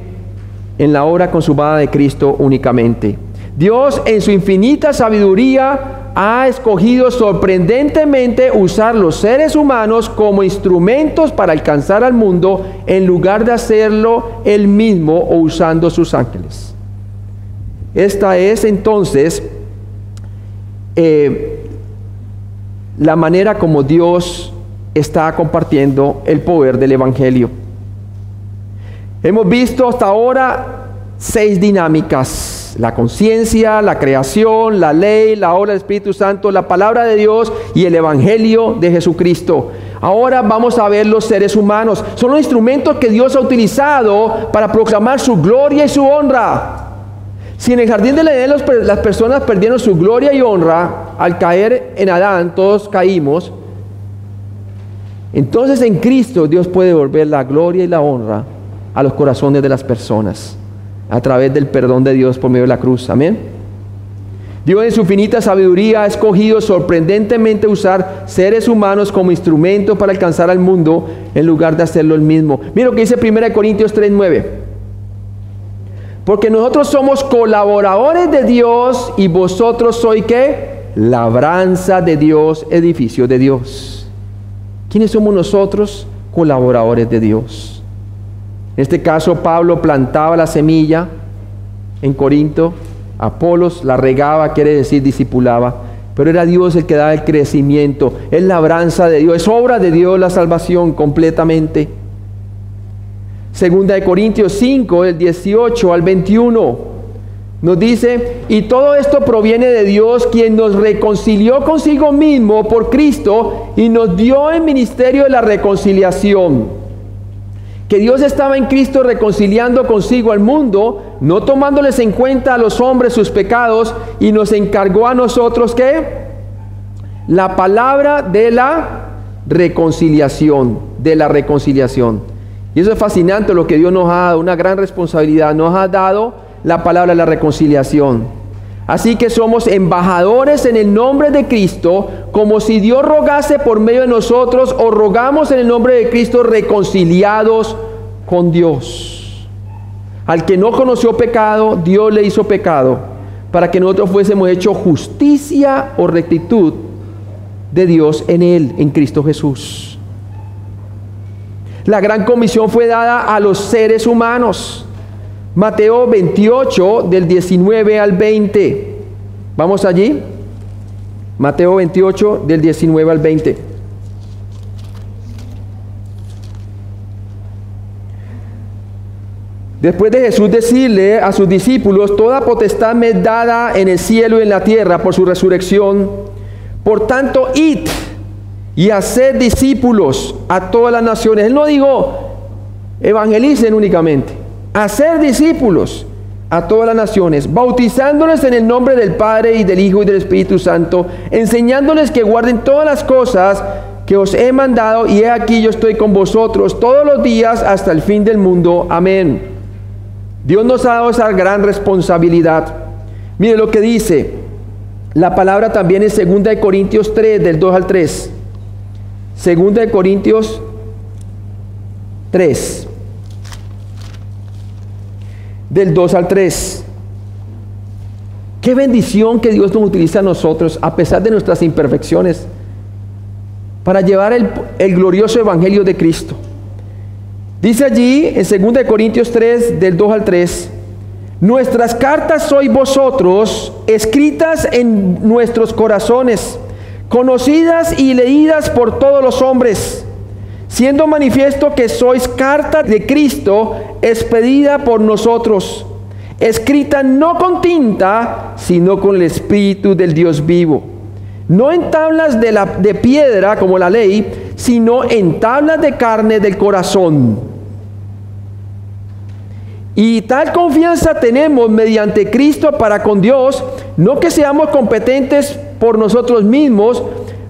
en la obra consumada de Cristo únicamente. Dios, en su infinita sabiduría, ha escogido sorprendentemente usar los seres humanos como instrumentos para alcanzar al mundo, en lugar de hacerlo Él mismo o usando sus ángeles. Esta es entonces la manera como Dios está compartiendo el poder del Evangelio. Hemos visto hasta ahora 6 dinámicas: la conciencia, la creación, la ley, la obra del Espíritu Santo, la palabra de Dios y el Evangelio de Jesucristo. Ahora vamos a ver los seres humanos. Son los instrumentos que Dios ha utilizado para proclamar su gloria y su honra. Si en el jardín del Edén las personas perdieron su gloria y honra al caer en Adán, todos caímos, entonces en Cristo Dios puede devolver la gloria y la honra a los corazones de las personas a través del perdón de Dios por medio de la cruz. Amén. Dios en su infinita sabiduría ha escogido sorprendentemente usar seres humanos como instrumentos para alcanzar al mundo en lugar de hacerlo Él mismo. Mira lo que dice 1 Corintios 3:9. Porque nosotros somos colaboradores de Dios y vosotros sois ¿qué? Labranza de Dios, edificio de Dios. ¿Quiénes somos nosotros? Colaboradores de Dios. En este caso, Pablo plantaba la semilla en Corinto, Apolos la regaba, quiere decir discipulaba, pero era Dios el que daba el crecimiento. Es labranza de Dios, es obra de Dios la salvación completamente. Segunda de Corintios 5, del 18 al 21, nos dice, y todo esto proviene de Dios, quien nos reconcilió consigo mismo por Cristo y nos dio el ministerio de la reconciliación. Que Dios estaba en Cristo reconciliando consigo al mundo, no tomándoles en cuenta a los hombres sus pecados, y nos encargó a nosotros ¿qué? La palabra de la reconciliación, Y eso es fascinante lo que Dios nos ha dado, una gran responsabilidad. Nos ha dado la palabra de la reconciliación. Así que somos embajadores en el nombre de Cristo, como si Dios rogase por medio de nosotros, o rogamos en el nombre de Cristo reconciliados con Dios. Al que no conoció pecado, Dios le hizo pecado, para que nosotros fuésemos hechos justicia o rectitud de Dios en Él, en Cristo Jesús. La gran comisión fue dada a los seres humanos. Mateo 28, del 19 al 20. ¿Vamos allí? Mateo 28, del 19 al 20. Después de Jesús decirle a sus discípulos: toda potestad me es dada en el cielo y en la tierra por su resurrección. Por tanto, id y haced discípulos a todas las naciones. Él no dijo evangelicen únicamente. Hacer discípulos a todas las naciones, bautizándoles en el nombre del Padre y del Hijo y del Espíritu Santo, enseñándoles que guarden todas las cosas que os he mandado, y he aquí yo estoy con vosotros todos los días hasta el fin del mundo. Amén. Dios nos ha dado esa gran responsabilidad. Mire lo que dice la palabra también en 2 Corintios 3, del 2 al 3. 2 Corintios 3, del 2 al 3. Qué bendición que Dios nos utiliza a nosotros, a pesar de nuestras imperfecciones, para llevar el glorioso evangelio de Cristo. Dice allí en 2 Corintios 3, del 2 al 3: nuestras cartas sois vosotros, escritas en nuestros corazones, conocidas y leídas por todos los hombres, siendo manifiesto que sois carta de Cristo, expedida por nosotros, escrita no con tinta, sino con el Espíritu del Dios vivo, no en tablas de piedra como la ley, sino en tablas de carne del corazón. Y tal confianza tenemos mediante Cristo para con Dios, no que seamos competentes por nosotros mismos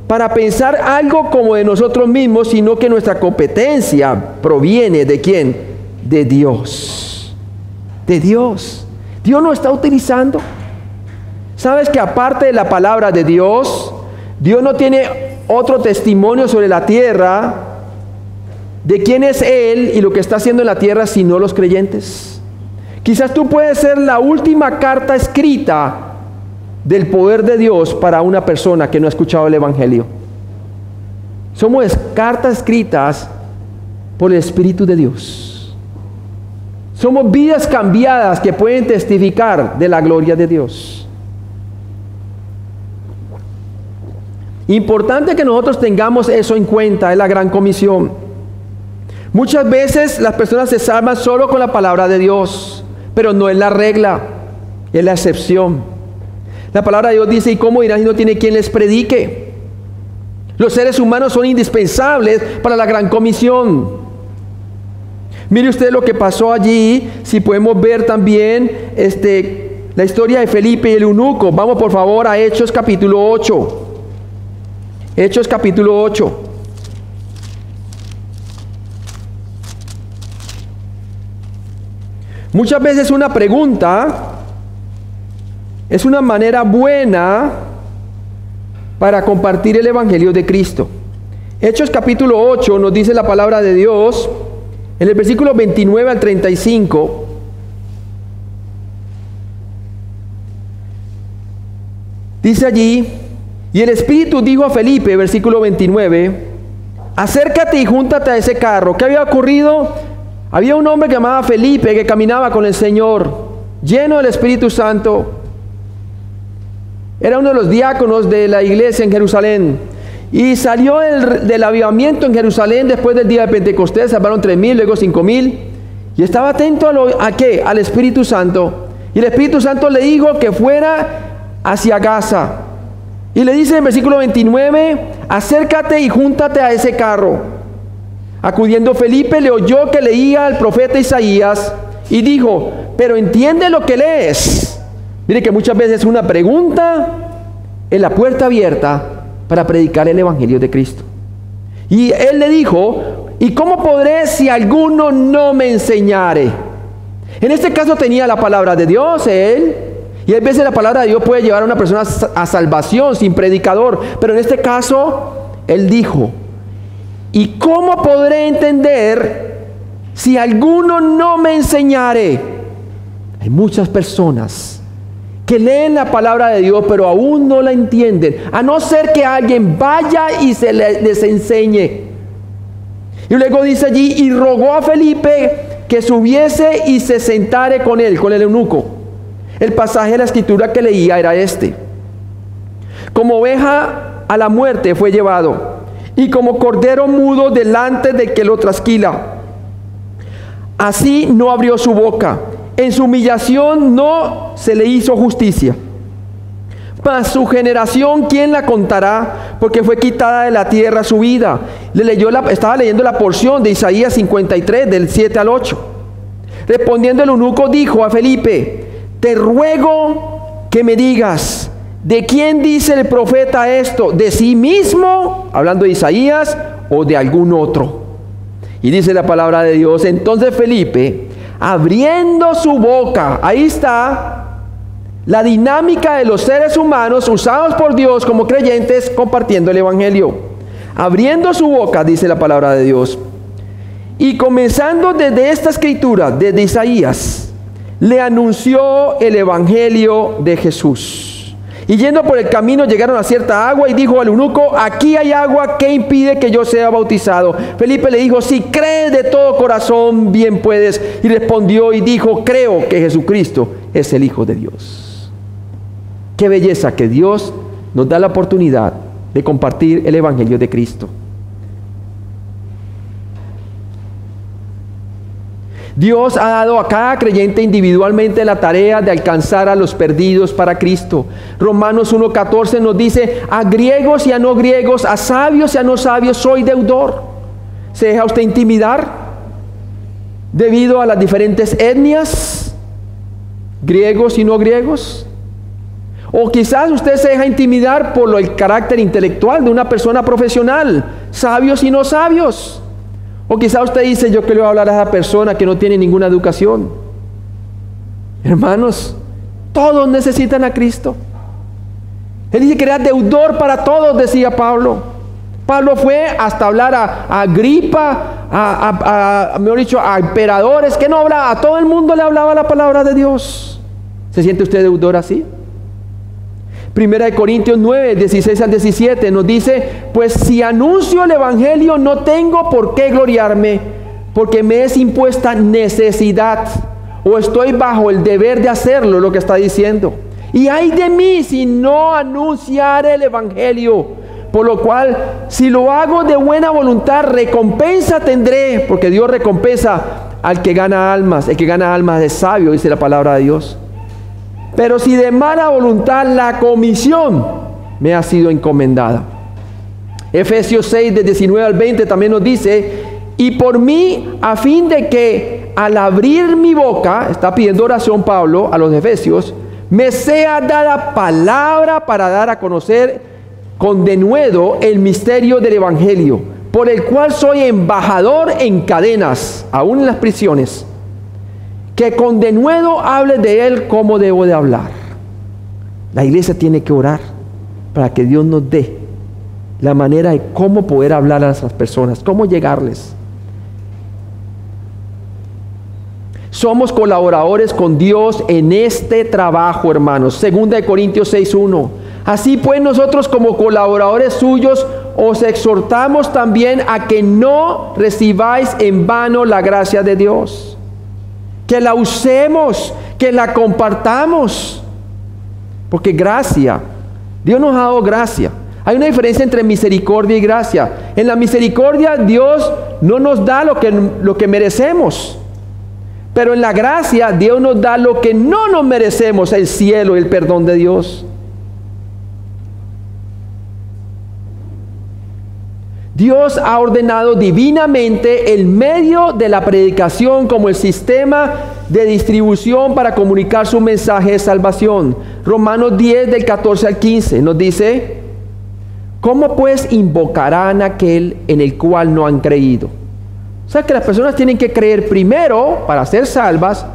para pensar algo como de nosotros mismos, sino que nuestra competencia proviene ¿de quién? De Dios. De Dios. Dios nos está utilizando. ¿Sabes que aparte de la palabra de Dios, Dios no tiene otro testimonio sobre la tierra de quién es Él y lo que está haciendo en la tierra, sino los creyentes? Quizás tú puedes ser la última carta escrita del poder de Dios para una persona que no ha escuchado el Evangelio. Somos cartas escritas por el Espíritu de Dios. Somos vidas cambiadas que pueden testificar de la gloria de Dios. Importante que nosotros tengamos eso en cuenta, es la gran comisión. Muchas veces las personas se salvan solo con la palabra de Dios, pero no es la regla, es la excepción. La palabra de Dios dice: ¿y cómo irán si no tiene quien les predique? Los seres humanos son indispensables para la gran comisión. Mire usted lo que pasó allí. Si podemos ver también la historia de Felipe y el eunuco. Vamos por favor a Hechos capítulo 8. Hechos capítulo 8. Muchas veces una pregunta es una manera buena para compartir el Evangelio de Cristo. Hechos capítulo 8 nos dice la palabra de Dios en el versículo 29 al 35. Dice allí: y el Espíritu dijo a Felipe, versículo 29, acércate y júntate a ese carro. ¿Qué había ocurrido? Había un hombre que llamaba Felipe que caminaba con el Señor, lleno del Espíritu Santo. Era uno de los diáconos de la iglesia en Jerusalén. Y salió del avivamiento en Jerusalén después del día de Pentecostés. Salvaron 3,000, luego 5,000. Y estaba atento ¿a qué? Al Espíritu Santo. Y el Espíritu Santo le dijo que fuera hacia Gaza. Y le dice en el versículo 29, acércate y júntate a ese carro. Acudiendo Felipe, le oyó que leía al profeta Isaías y dijo: pero entiende lo que lees. Mire que muchas veces una pregunta es la puerta abierta para predicar el Evangelio de Cristo. Y él le dijo: ¿Y cómo podré si alguno no me enseñare? En este caso tenía la palabra de Dios él. Y a veces la palabra de Dios puede llevar a una persona a salvación sin predicador. Pero en este caso, él dijo, ¿y cómo podré entender si alguno no me enseñare? Hay muchas personas que leen la palabra de Dios, pero aún no la entienden, a no ser que alguien vaya y les enseñe. Y luego dice allí, y rogó a Felipe que subiese y se sentare con él, con el eunuco. El pasaje de la escritura que leía era este: como oveja a la muerte fue llevado, y como cordero mudo delante del que lo trasquila, así no abrió su boca. En su humillación no se le hizo justicia. Mas su generación, ¿quién la contará? Porque fue quitada de la tierra su vida. Estaba leyendo la porción de Isaías 53, del 7 al 8. Respondiendo el eunuco dijo a Felipe, te ruego que me digas, ¿de quién dice el profeta esto? ¿De sí mismo, hablando de Isaías, o de algún otro? Y dice la palabra de Dios, entonces Felipe, abriendo su boca, ahí está la dinámica de los seres humanos usados por Dios como creyentes compartiendo el evangelio. Abriendo su boca, dice la palabra de Dios, y comenzando desde esta escritura, desde Isaías, le anunció el evangelio de Jesús. Y yendo por el camino llegaron a cierta agua y dijo al eunuco, aquí hay agua, ¿qué impide que yo sea bautizado? Felipe le dijo, si crees de todo corazón, bien puedes. Y respondió y dijo, creo que Jesucristo es el Hijo de Dios. Qué belleza que Dios nos da la oportunidad de compartir el evangelio de Cristo. Dios ha dado a cada creyente individualmente la tarea de alcanzar a los perdidos para Cristo. Romanos 1:14 nos dice, a griegos y a no griegos, a sabios y a no sabios, soy deudor. ¿Se deja usted intimidar debido a las diferentes etnias, griegos y no griegos? O quizás usted se deja intimidar por el carácter intelectual de una persona profesional, sabios y no sabios. O quizá usted dice, yo que le voy a hablar a esa persona que no tiene ninguna educación. Hermanos, todos necesitan a Cristo. Él dice que era deudor para todos, decía Pablo. Pablo fue hasta hablar a Agripa, mejor dicho, a emperadores, que no hablaba, a todo el mundo le hablaba la palabra de Dios. ¿Se siente usted deudor así? Primera de Corintios 9, 16 al 17 nos dice, pues si anuncio el evangelio no tengo por qué gloriarme, porque me es impuesta necesidad, o estoy bajo el deber de hacerlo, lo que está diciendo. Y ay de mí si no anunciare el evangelio, por lo cual si lo hago de buena voluntad, recompensa tendré, porque Dios recompensa al que gana almas. El que gana almas es sabio, dice la palabra de Dios. Pero si de mala voluntad, la comisión me ha sido encomendada. Efesios 6, de 19 al 20 también nos dice, y por mí, a fin de que al abrir mi boca, está pidiendo oración Pablo a los efesios, me sea dada palabra para dar a conocer con denuedo el misterio del evangelio, por el cual soy embajador en cadenas, aún en las prisiones, que con denuedo hable de él como debo de hablar. La iglesia tiene que orar para que Dios nos dé la manera de cómo poder hablar a esas personas, cómo llegarles. Somos colaboradores con Dios en este trabajo, hermanos. Segunda de Corintios 6:1. Así pues, nosotros como colaboradores suyos os exhortamos también a que no recibáis en vano la gracia de Dios. Que la usemos, que la compartamos. Porque gracia, Dios nos ha dado gracia. Hay una diferencia entre misericordia y gracia. En la misericordia Dios no nos da lo que merecemos. Pero en la gracia Dios nos da lo que no nos merecemos, el cielo y el perdón de Dios. Dios ha ordenado divinamente el medio de la predicación como el sistema de distribución para comunicar su mensaje de salvación. Romanos 10 del 14 al 15 nos dice, ¿cómo pues invocarán a aquel en el cual no han creído? sea que las personas tienen que creer primero para ser salvas,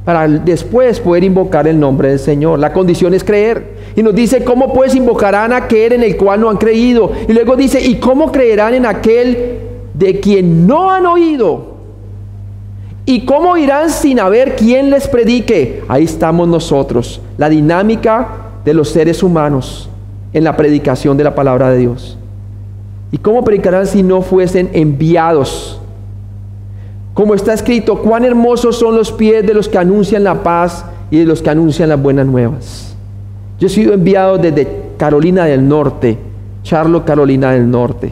para después poder invocar el nombre del Señor. La condición es creer. Y nos dice, ¿cómo pues invocarán a aquel en el cual no han creído? Y luego dice, ¿y cómo creerán en aquel de quien no han oído? ¿Y cómo irán sin haber quien les predique? Ahí estamos nosotros, la dinámica de los seres humanos en la predicación de la palabra de Dios. ¿Y cómo predicarán si no fuesen enviados? Como está escrito, cuán hermosos son los pies de los que anuncian la paz y de los que anuncian las buenas nuevas. Yo he sido enviado desde Carolina del Norte, Charlotte, Carolina del Norte,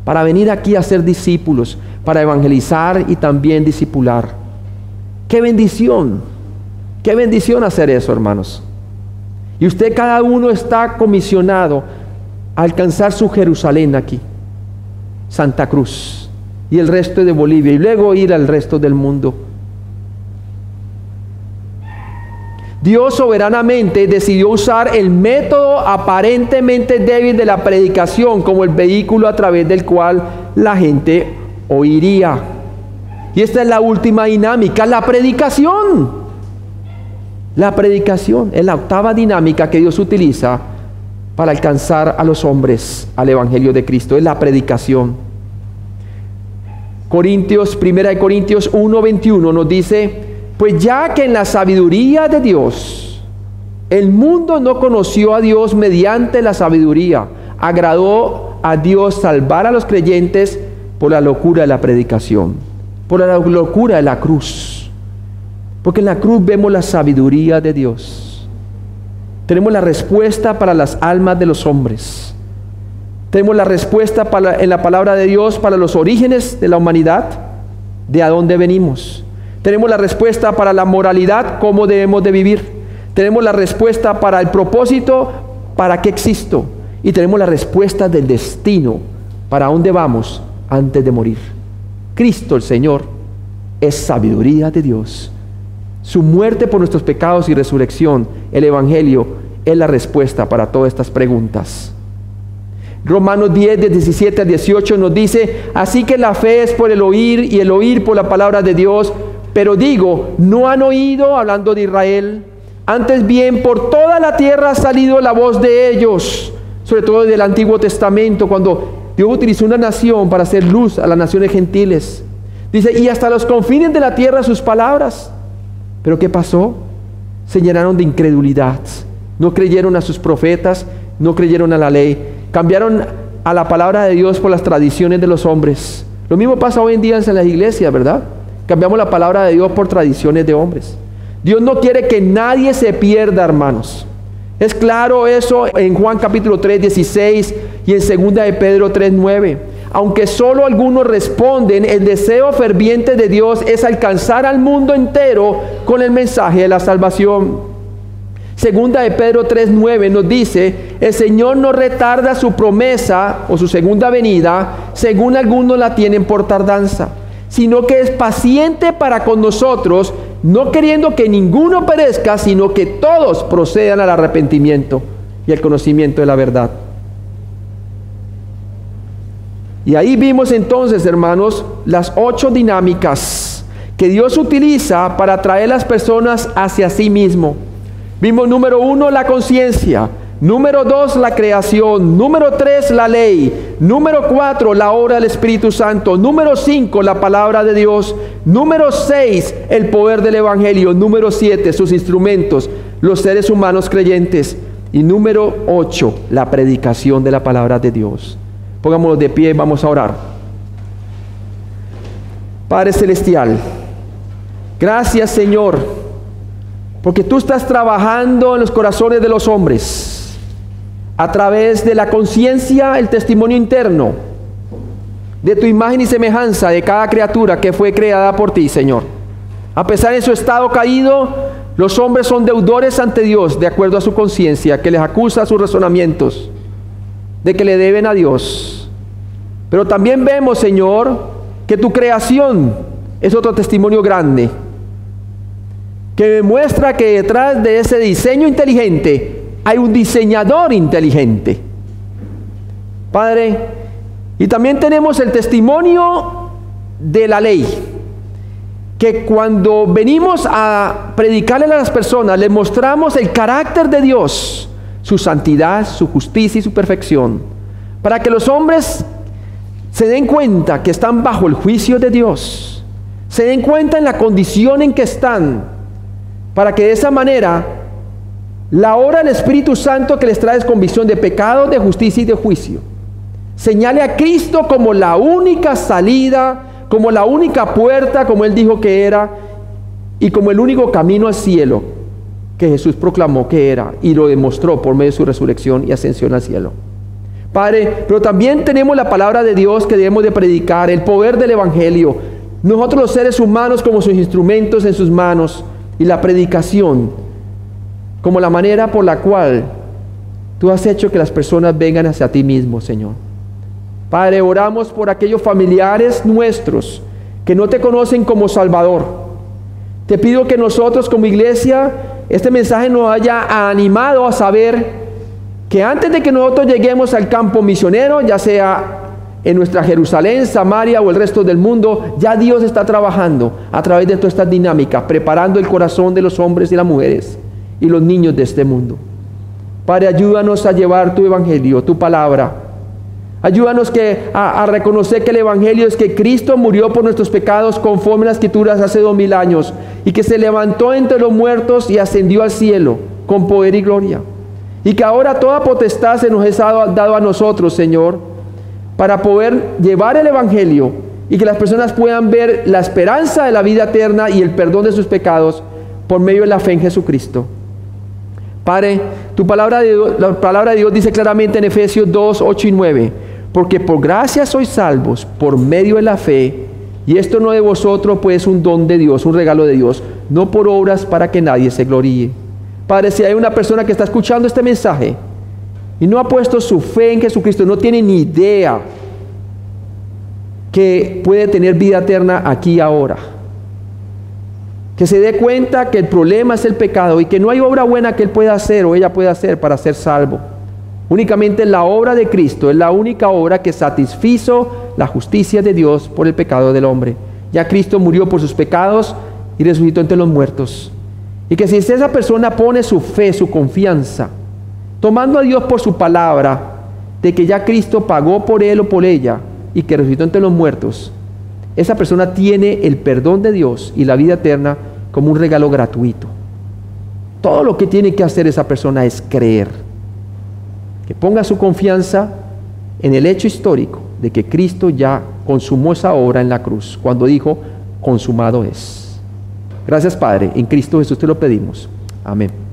para venir aquí a ser discípulos, para evangelizar y también discipular. ¡Qué bendición! ¡Qué bendición hacer eso, hermanos! Y usted, cada uno está comisionado a alcanzar su Jerusalén aquí, Santa Cruz, y el resto de Bolivia, y luego ir al resto del mundo. Dios soberanamente decidió usar el método aparentemente débil de la predicación como el vehículo a través del cual la gente oiría. Y esta es la última dinámica, la predicación. La predicación es la octava dinámica que Dios utiliza para alcanzar a los hombres al Evangelio de Cristo, es la predicación. 1 Corintios 1:21 nos dice, pues ya que en la sabiduría de Dios, el mundo no conoció a Dios mediante la sabiduría, agradó a Dios salvar a los creyentes por la locura de la predicación, por la locura de la cruz. Porque en la cruz vemos la sabiduría de Dios. Tenemos la respuesta para las almas de los hombres. Tenemos la respuesta en la palabra de Dios para los orígenes de la humanidad, de a dónde venimos. Tenemos la respuesta para la moralidad, cómo debemos de vivir. Tenemos la respuesta para el propósito, para qué existo. Y tenemos la respuesta del destino, para dónde vamos antes de morir. Cristo el Señor es sabiduría de Dios. Su muerte por nuestros pecados y resurrección, el Evangelio, es la respuesta para todas estas preguntas. Romanos 10, de 17 a 18 nos dice, así que la fe es por el oír y el oír por la palabra de Dios. Pero digo, ¿no han oído, hablando de Israel? Antes bien, por toda la tierra ha salido la voz de ellos, sobre todo desde el Antiguo Testamento, cuando Dios utilizó una nación para hacer luz a las naciones gentiles. Dice, y hasta los confines de la tierra sus palabras. ¿Pero qué pasó? Se llenaron de incredulidad. No creyeron a sus profetas, no creyeron a la ley. Cambiaron a la palabra de Dios por las tradiciones de los hombres. Lo mismo pasa hoy en día en las iglesias, ¿verdad? Cambiamos la palabra de Dios por tradiciones de hombres. Dios no quiere que nadie se pierda, hermanos. Es claro eso en Juan capítulo 3, 16 y en 2 de Pedro 3, 9. Aunque solo algunos responden, el deseo ferviente de Dios es alcanzar al mundo entero con el mensaje de la salvación. 2 de Pedro 3, 9 nos dice, el Señor no retarda su promesa o su segunda venida, según algunos la tienen por tardanza, sino que es paciente para con nosotros, no queriendo que ninguno perezca, sino que todos procedan al arrepentimiento y al conocimiento de la verdad. Y ahí vimos entonces, hermanos, las 8 dinámicas que Dios utiliza para atraer a las personas hacia sí mismo. Vimos número 1, la conciencia. Número 2, la creación. Número 3, la ley. Número 4, la obra del Espíritu Santo. Número 5, la palabra de Dios. Número 6, el poder del Evangelio. Número 7, sus instrumentos, los seres humanos creyentes. Y número 8, la predicación de la palabra de Dios. Pongámonos de pie, vamos a orar. Padre Celestial, gracias, Señor, porque tú estás trabajando en los corazones de los hombres a través de la conciencia, el testimonio interno de tu imagen y semejanza de cada criatura que fue creada por ti, Señor. A pesar de su estado caído, los hombres son deudores ante Dios de acuerdo a su conciencia, que les acusa sus razonamientos de que le deben a Dios. Pero también vemos, Señor, que tu creación es otro testimonio grande, que demuestra que detrás de ese diseño inteligente hay un diseñador inteligente. Padre, y también tenemos el testimonio de la ley, que cuando venimos a predicarle a las personas, les mostramos el carácter de Dios, su santidad, su justicia y su perfección, para que los hombres se den cuenta que están bajo el juicio de Dios, se den cuenta en la condición en que están, para que de esa manera la obra del Espíritu Santo que les trae convicción de pecado, de justicia y de juicio, señale a Cristo como la única salida, como la única puerta, como Él dijo que era, y como el único camino al cielo que Jesús proclamó que era y lo demostró por medio de su resurrección y ascensión al cielo. Padre, pero también tenemos la palabra de Dios que debemos de predicar, el poder del Evangelio, nosotros los seres humanos como sus instrumentos en sus manos, y la predicación como la manera por la cual tú has hecho que las personas vengan hacia ti mismo, Señor. Padre, oramos por aquellos familiares nuestros que no te conocen como Salvador. Te pido que nosotros como iglesia, este mensaje nos haya animado a saber que antes de que nosotros lleguemos al campo misionero, ya sea en nuestra Jerusalén, Samaria o el resto del mundo, ya Dios está trabajando a través de todas estas dinámicas, preparando el corazón de los hombres y las mujeres y los niños de este mundo. Padre, ayúdanos a llevar tu evangelio, tu palabra. Ayúdanos a reconocer que el evangelio es que Cristo murió por nuestros pecados conforme a las Escrituras hace 2000 años y que se levantó entre los muertos y ascendió al cielo con poder y gloria. Y que ahora toda potestad se nos es dado a nosotros, Señor, para poder llevar el evangelio y que las personas puedan ver la esperanza de la vida eterna y el perdón de sus pecados por medio de la fe en Jesucristo. Padre, la palabra de Dios dice claramente en Efesios 2, 8 y 9, porque por gracia sois salvos por medio de la fe, y esto no de vosotros, pues es un don de Dios, un regalo de Dios, no por obras para que nadie se gloríe. Padre, si hay una persona que está escuchando este mensaje y no ha puesto su fe en Jesucristo, no tiene ni idea que puede tener vida eterna aquí y ahora, que se dé cuenta que el problema es el pecado y que no hay obra buena que él pueda hacer o ella pueda hacer para ser salvo. Únicamente la obra de Cristo es la única obra que satisfizo la justicia de Dios por el pecado del hombre. Ya Cristo murió por sus pecados y resucitó entre los muertos. Y que si esa persona pone su fe, su confianza, tomando a Dios por su palabra, de que ya Cristo pagó por él o por ella y que resucitó entre los muertos, esa persona tiene el perdón de Dios y la vida eterna como un regalo gratuito. Todo lo que tiene que hacer esa persona es creer, que ponga su confianza en el hecho histórico de que Cristo ya consumó esa obra en la cruz, cuando dijo, consumado es. Gracias, Padre, en Cristo Jesús te lo pedimos. Amén.